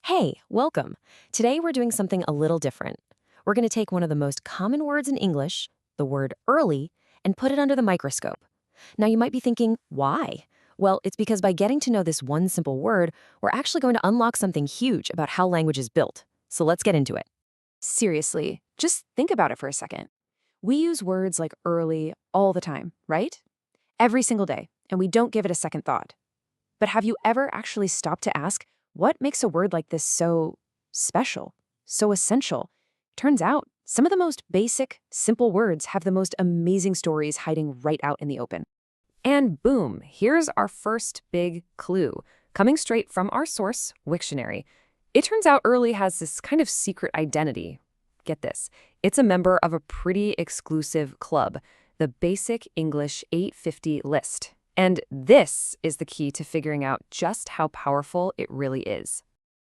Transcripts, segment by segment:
Hey, welcome. Today we're doing something a little different. We're going to take one of the most common words in English, the word early, and put it under the microscope. Now you might be thinking, why? Well, it's because by getting to know this one simple word, we're actually going to unlock something huge about how language is built. So let's get into it. Seriously, just think about it for a second. We use words like early all the time, right? Every single day, and we don't give it a second thought. But have you ever actually stopped to ask, what makes a word like this so special, so essential? Turns out, some of the most basic, simple words have the most amazing stories hiding right out in the open. And boom, here's our first big clue, coming straight from our source, Wiktionary. It turns out early has this kind of secret identity. Get this, it's a member of a pretty exclusive club, the Basic English 850 list. And this is the key to figuring out just how powerful it really is.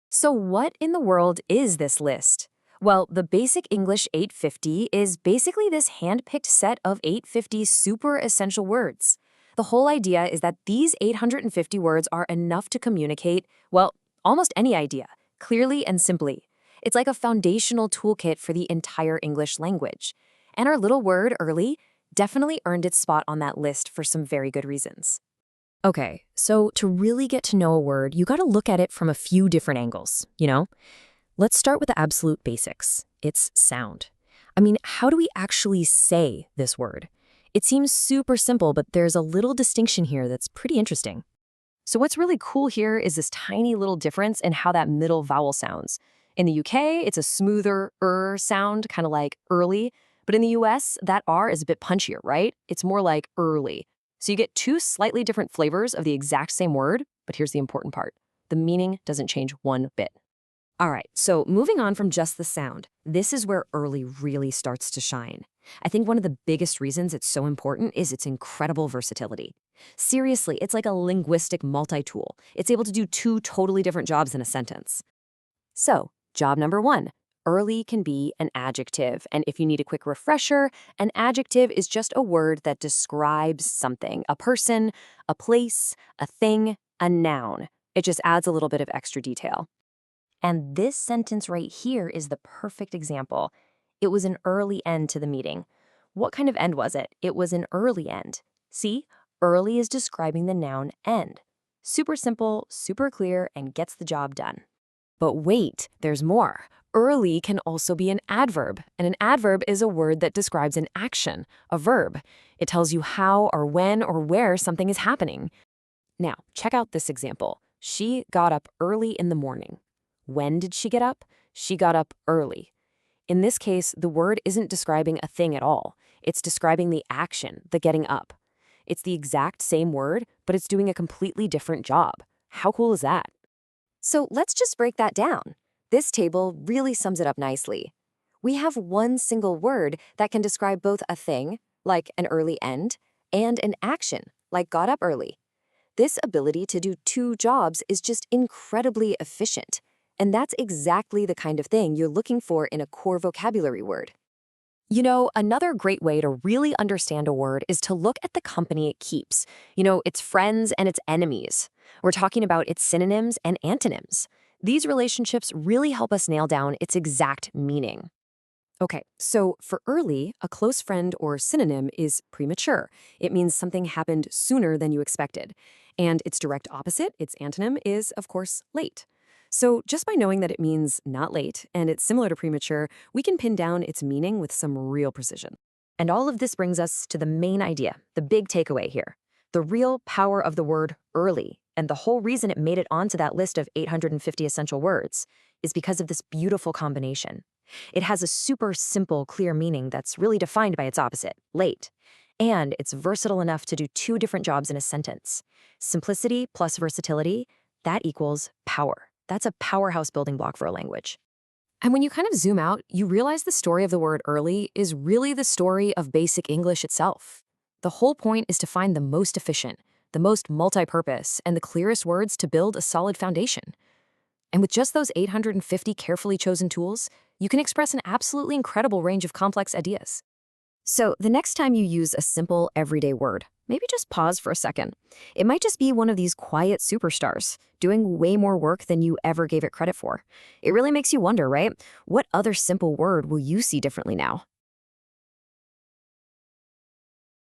So what in the world is this list? Well, the Basic English 850 is basically this hand-picked set of 850 super essential words. The whole idea is that these 850 words are enough to communicate, well, almost any idea, clearly and simply. It's like a foundational toolkit for the entire English language. And our little word, early, definitely earned its spot on that list for some very good reasons. Okay, so to really get to know a word, you gotta look at it from a few different angles, you know? Let's start with the absolute basics. It's sound. I mean, how do we actually say this word? It seems super simple, but there's a little distinction here that's pretty interesting. So what's really cool here is this tiny little difference in how that middle vowel sounds. In the UK, it's a smoother sound, kind of like early. But in the US, that R is a bit punchier, right? It's more like early. So you get two slightly different flavors of the exact same word, but here's the important part. The meaning doesn't change one bit. All right, so moving on from just the sound, this is where early really starts to shine. I think one of the biggest reasons it's so important is its incredible versatility. Seriously, it's like a linguistic multi-tool. It's able to do two totally different jobs in a sentence. So, job number one. Early can be an adjective, and if you need a quick refresher, an adjective is just a word that describes something, a person, a place, a thing, a noun. It just adds a little bit of extra detail. And this sentence right here is the perfect example. It was an early end to the meeting. What kind of end was it? It was an early end. See, early is describing the noun end. Super simple, super clear, and gets the job done. But wait, there's more. Early can also be an adverb, and an adverb is a word that describes an action, a verb. It tells you how or when or where something is happening. Now, check out this example. She got up early in the morning. When did she get up? She got up early. In this case, the word isn't describing a thing at all. It's describing the action, the getting up. It's the exact same word, but it's doing a completely different job. How cool is that? So let's just break that down. This table really sums it up nicely. We have one single word that can describe both a thing, like an early end, and an action, like got up early. This ability to do two jobs is just incredibly efficient. And that's exactly the kind of thing you're looking for in a core vocabulary word. You know, another great way to really understand a word is to look at the company it keeps. You know, its friends and its enemies. We're talking about its synonyms and antonyms. These relationships really help us nail down its exact meaning. Okay, so for early, a close friend or synonym is premature. It means something happened sooner than you expected. And its direct opposite, its antonym, is, of course, late. So just by knowing that it means not late and it's similar to premature, we can pin down its meaning with some real precision. And all of this brings us to the main idea, the big takeaway here. The real power of the word early, and the whole reason it made it onto that list of 850 essential words, is because of this beautiful combination. It has a super simple, clear meaning that's really defined by its opposite, late. And it's versatile enough to do two different jobs in a sentence. Simplicity plus versatility, that equals power. That's a powerhouse building block for a language. And when you kind of zoom out, you realize the story of the word early is really the story of basic English itself. The whole point is to find the most efficient, the most multi-purpose, and the clearest words to build a solid foundation. And with just those 850 carefully chosen tools, you can express an absolutely incredible range of complex ideas. So the next time you use a simple, everyday word, maybe just pause for a second. It might just be one of these quiet superstars, doing way more work than you ever gave it credit for. It really makes you wonder, right? What other simple word will you see differently now?